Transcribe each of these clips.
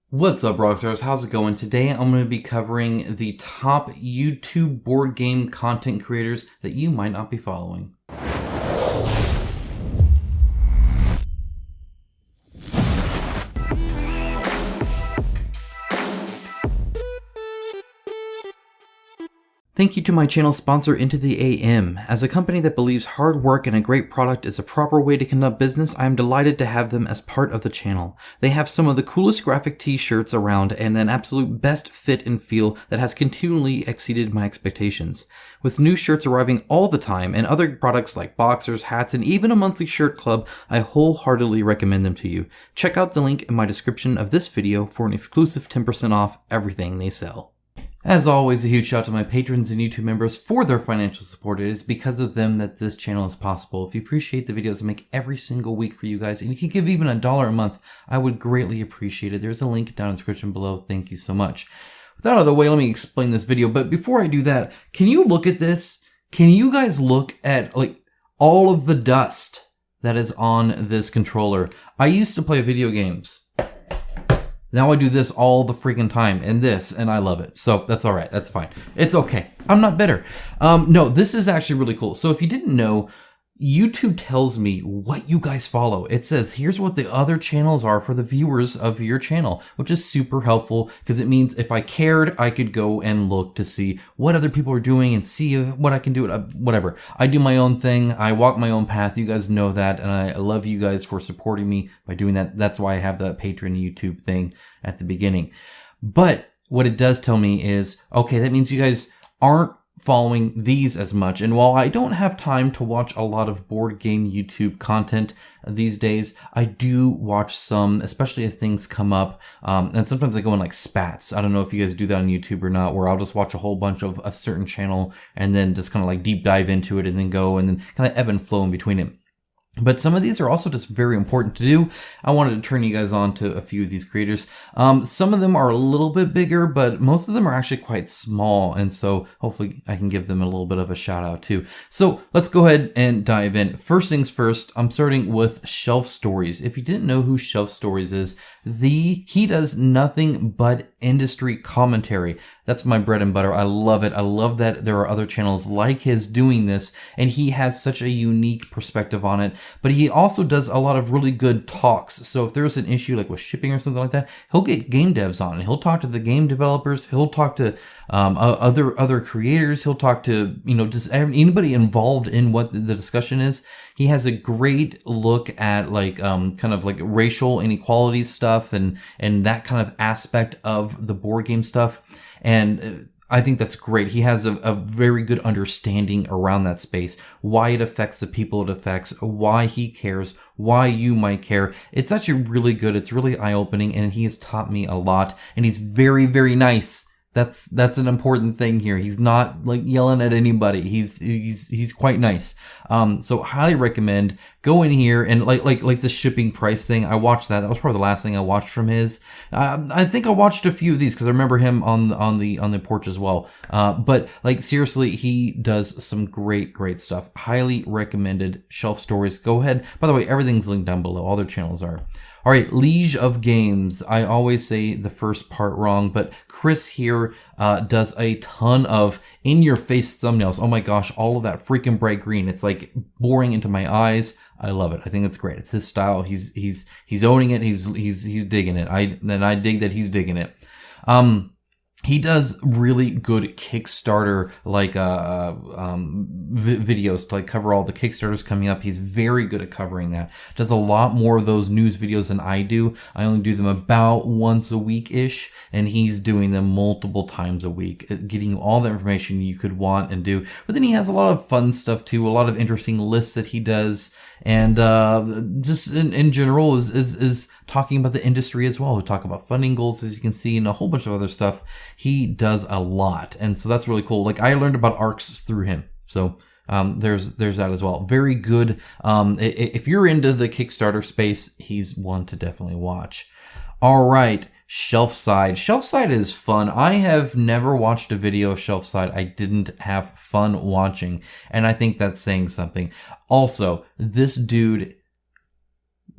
What's up, rockstars? How's it going? Today I'm going to be covering the top YouTube board game content creators that you might not be following. Thank you to my channel sponsor Into the AM. As a company that believes hard work and a great product is a proper way to conduct business, I am delighted to have them as part of the channel. They have some of the coolest graphic t-shirts around and an absolute best fit and feel that has continually exceeded my expectations. With new shirts arriving all the time and other products like boxers, hats, and even a monthly shirt club, I wholeheartedly recommend them to you. Check out the link in my description of this video for an exclusive 10% off everything they sell. As always, a huge shout out to my patrons and YouTube members for their financial support. It is because of them that this channel is possible. If you appreciate the videos I make every single week for you guys, and you can give even $1 a month, I would greatly appreciate it. There's a link down in the description below. Thank you so much. With that out of the way, let me explain this video. But before I do that, can you look at this? Can you guys look at all of the dust that is on this controller? I used to play video games. Now I do this all the freaking time and I love it. So that's all right. That's fine. It's okay. I'm not bitter. No, this is actually really cool. So if you didn't know, YouTube tells me what you guys follow. It says, here's what the other channels are for the viewers of your channel, which is super helpful because it means if I cared, I could go and look to see what other people are doing and see what I can do, whatever. I do my own thing. I walk my own path. You guys know that. And I love you guys for supporting me by doing that. That's why I have that Patreon YouTube thing at the beginning. But what it does tell me is, okay, that means you guys aren't following these as much. And while I don't have time to watch a lot of board game YouTube content these days, I do watch some, especially as things come up. And sometimes I go in like spats. I don't know if you guys do that on YouTube or not, where I'll just watch a whole bunch of a certain channel and then just kind of like deep dive into it and then go and then kind of ebb and flow in between it. But some of these are also just very important to do. I wanted to turn you guys on to a few of these creators. Some of them are a little bit bigger, but most of them are actually quite small. And so hopefully I can give them a little bit of a shout out too. So let's go ahead and dive in. First things first, I'm starting with Shelf Stories. If you didn't know who Shelf Stories is, he does nothing but industry commentary. That's my bread and butter. I love it. I love that there are other channels like his doing this, and he has such a unique perspective on it. But he also does a lot of really good talks. So if there's an issue like with shipping or something like that, he'll get game devs on. He'll talk to the game developers. He'll talk to other creators. He'll talk to, just anybody involved in what the discussion is. He has a great look at kind of like racial inequality stuff and that kind of aspect of the board game stuff. And I think that's great. He has a very good understanding around that space, why it affects the people it affects, why he cares, why you might care. It's actually really good. It's really eye-opening, and he has taught me a lot. And he's very, very nice. That's an important thing here. He's not like yelling at anybody. He's quite nice. So highly recommend go in here and like the shipping price thing. I watched that. That was probably the last thing I watched from his. I think I watched a few of these because I remember him on the porch as well. But like seriously, he does some great stuff. Highly recommended. Shelf Stories. Go ahead. By the way, everything's linked down below. All their channels are. All right, Liege of Games. I always say the first part wrong, but Chris here does a ton of in-your-face thumbnails. Oh my gosh, all of that freaking bright green. It's like boring into my eyes. I love it. I think it's great. It's his style. He's owning it. He's digging it. I dig that he's digging it. He does really good Kickstarter videos to like cover all the Kickstarters coming up. He's very good at covering that. Does a lot more of those news videos than I do. I only do them about once a week-ish, and he's doing them multiple times a week, getting you all the information you could want and do. But then he has a lot of fun stuff too, a lot of interesting lists that he does, and just in general is talking about the industry as well. We talk about funding goals, as you can see, and a whole bunch of other stuff. He does a lot, and so that's really cool. Like I learned about ARCs through him, so there's that as well. Very good. If you're into the Kickstarter space, he's one to definitely watch. All right, Shelfside. Shelfside is fun. I have never watched a video of Shelfside I didn't have fun watching, and I think that's saying something. Also, this dude,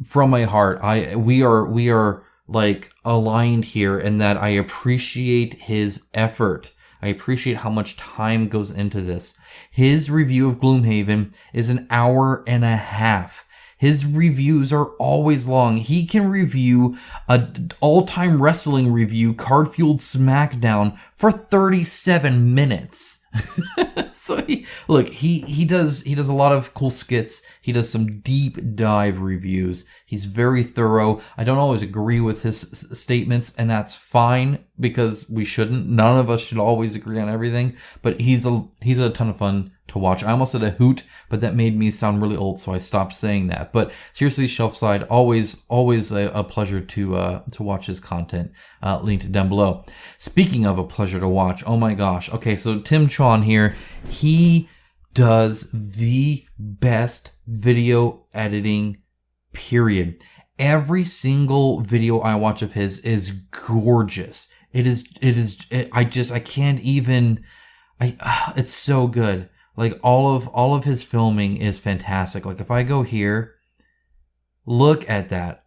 from my heart, we are like aligned here in that I appreciate his effort. I appreciate how much time goes into this. His review of Gloomhaven is an hour and a half. His reviews are always long. He can review an all-time wrestling review, Card Fueled SmackDown, for 37 minutes. So he does a lot of cool skits. He does some deep dive reviews. He's very thorough. I don't always agree with his statements, and that's fine because we shouldn't. None of us should always agree on everything. But he's a ton of fun to watch. I almost said a hoot, but that made me sound really old, so I stopped saying that. But seriously, Shelfside, always a pleasure to watch his content. Linked down below. Speaking of a pleasure to watch, oh my gosh. Okay, so Tim Chuon here, he does the best video editing, period. Every single video I watch of his is gorgeous. I can't even, it's so good. Like all of his filming is fantastic. Like if I go here, look at that.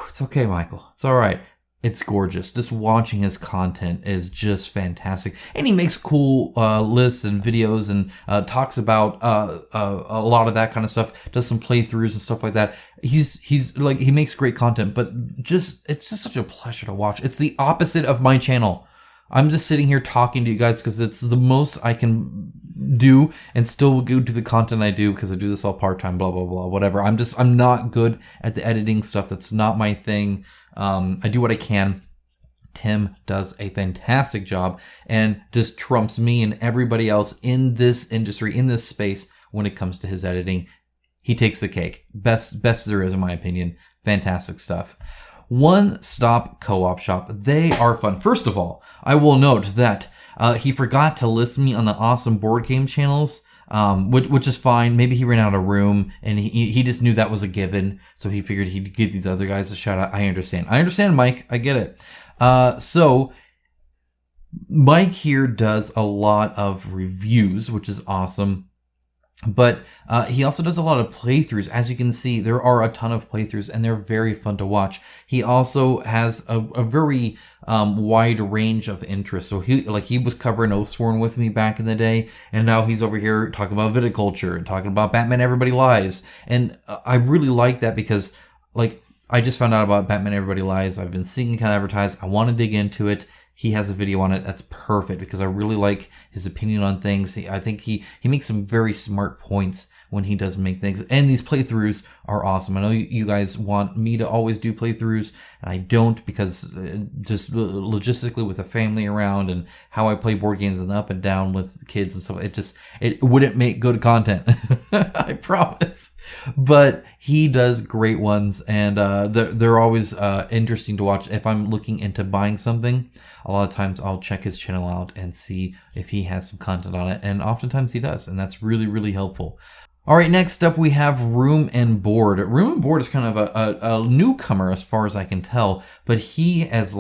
It's okay, Michael. It's all right. It's gorgeous. Just watching his content is just fantastic. And he makes cool lists and videos and talks about a lot of that kind of stuff. Does some playthroughs and stuff like that. He's like, he makes great content, but it's just such a pleasure to watch. It's the opposite of my channel. I'm just sitting here talking to you guys because it's the most I can do and still go do the content I do because I do this all part-time, blah, blah, blah, whatever. I'm not good at the editing stuff. That's not my thing. I do what I can. Tim does a fantastic job and just trumps me and everybody else in this industry, in this space when it comes to his editing. He takes the cake. Best there is in my opinion. Fantastic stuff. One Stop Co-op Shop. They are fun. First of all, I will note that he forgot to list me on the awesome board game channels, which is fine. Maybe he ran out of room and he just knew that was a given. So he figured he'd give these other guys a shout out. I understand, Mike. I get it. So Mike here does a lot of reviews, which is awesome. But he also does a lot of playthroughs. As you can see, there are a ton of playthroughs and they're very fun to watch. He also has a very wide range of interests. So he was covering Oathsworn with me back in the day, and now he's over here talking about viticulture and talking about Batman Everybody Lies. And I really like that because I just found out about Batman Everybody Lies. I've been seeing it kind of advertised. I want to dig into it. He has a video on it. That's perfect because I really like his opinion on things. I think he makes some very smart points when he does make things. And these playthroughs are awesome. I know you guys want me to always do playthroughs, and I don't because just logistically with a family around and how I play board games and up and down with kids and stuff, it wouldn't make good content. I promise. But he does great ones, and they're always interesting to watch. If I'm looking into buying something, a lot of times I'll check his channel out and see if he has some content on it, and oftentimes he does, and that's really, really helpful. All right, next up we have Room and Board. Room and Board is kind of a newcomer as far as I can tell, but he has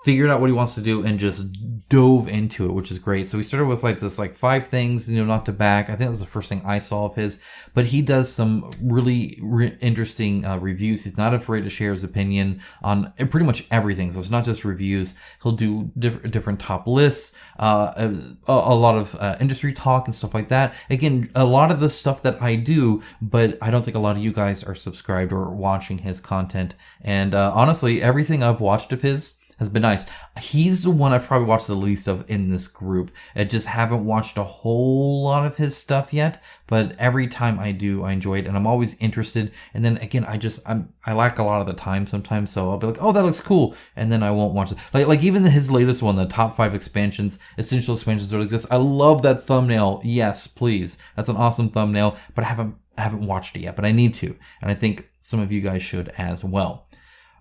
figured out what he wants to do and just dove into it, which is great. So we started with this 5 things, not to back. I think that was the first thing I saw of his, but he does some really interesting reviews. He's not afraid to share his opinion on pretty much everything. So it's not just reviews. He'll do different top lists, a lot of industry talk and stuff like that. Again, a lot of the stuff that I do, but I don't think a lot of you guys are subscribed or watching his content. And honestly, everything I've watched of his has been nice. He's the one I've probably watched the least of in this group. I just haven't watched a whole lot of his stuff yet, but every time I do, I enjoy it, and I'm always interested. And then again, I lack a lot of the time sometimes, so I'll be like, oh, that looks cool, and then I won't watch it. Like even his latest one, the top 5 expansions, essential expansions that exist. I love that thumbnail. Yes, please. That's an awesome thumbnail, but I haven't watched it yet, but I need to, and I think some of you guys should as well.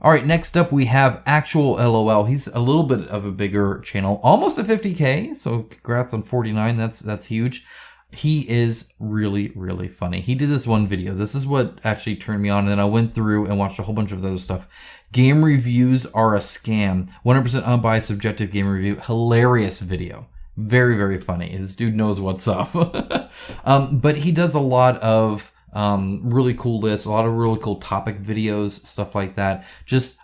All right, next up we have Actualol. He's a little bit of a bigger channel, almost a 50K, so congrats on 49. That's huge. He is really, really funny. He did this one video. This is what actually turned me on, and then I went through and watched a whole bunch of other stuff. Game reviews are a scam. 100% unbiased subjective game review. Hilarious video. Very, very funny. This dude knows what's up. But he does a lot of Really cool lists, a lot of really cool topic videos, stuff like that. Just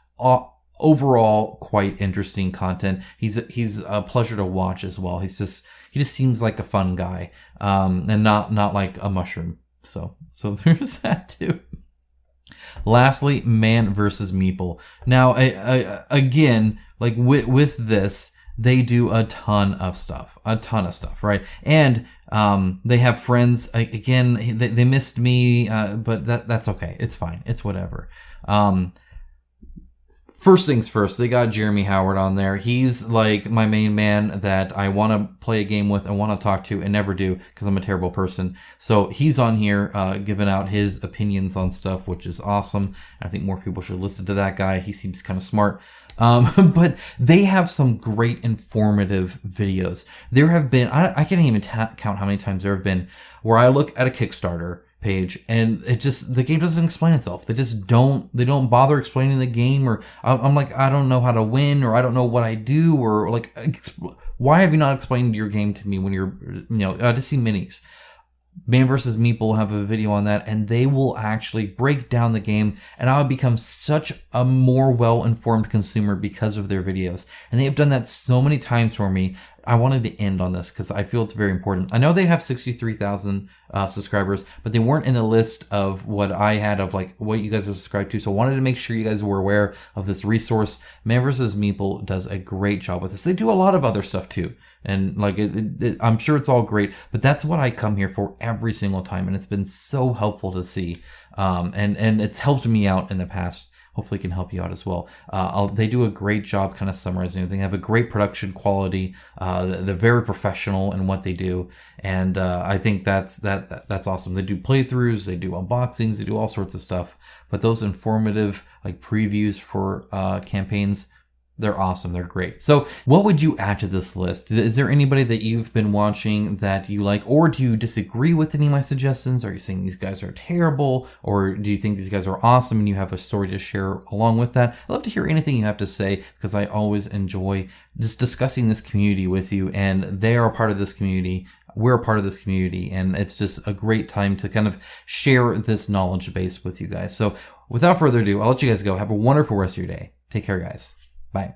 overall quite interesting content. He's a pleasure to watch as well. He just seems like a fun guy, and not like a mushroom. So there's that too. Lastly, Man versus Meeple. Now, again, like with this, they do a ton of stuff, right? And they have friends. Again, they missed me, but that's okay. It's fine. It's whatever. First things first, they got Jeremy Howard on there. He's like my main man that I want to play a game with and want to talk to and never do because I'm a terrible person. So he's on here giving out his opinions on stuff, which is awesome. I think more people should listen to that guy. He seems kind of smart. But they have some great informative videos. There have been, I can't even count how many times there have been where I look at a Kickstarter page and the game doesn't explain itself. They don't bother explaining the game, or I'm like, I don't know how to win, or I don't know what I do, or like, why have you not explained your game to me when you're, to see minis? Man vs. Meeple have a video on that, and they will actually break down the game, and I would become such a more well-informed consumer because of their videos. And they have done that so many times for me. I wanted to end on this because I feel it's very important. I know they have 63,000 subscribers, but they weren't in the list of what I had of like what you guys are subscribed to. So I wanted to make sure you guys were aware of this resource. Man vs. Meeple does a great job with this. They do a lot of other stuff too. And like, I'm sure it's all great, but that's what I come here for every single time. And it's been so helpful to see. And it's helped me out in the past. Hopefully it can help you out as well. They do a great job kind of summarizing everything. They have a great production quality. They're very professional in what they do. And I think that's awesome. They do playthroughs, they do unboxings, they do all sorts of stuff. But those informative like previews for campaigns, they're awesome. They're great. So what would you add to this list? Is there anybody that you've been watching that you like, or do you disagree with any of my suggestions? Are you saying these guys are terrible, or do you think these guys are awesome and you have a story to share along with that? I'd love to hear anything you have to say because I always enjoy just discussing this community with you, and they are a part of this community. We're a part of this community, and it's just a great time to kind of share this knowledge base with you guys. So without further ado, I'll let you guys go. Have a wonderful rest of your day. Take care, guys. Bye.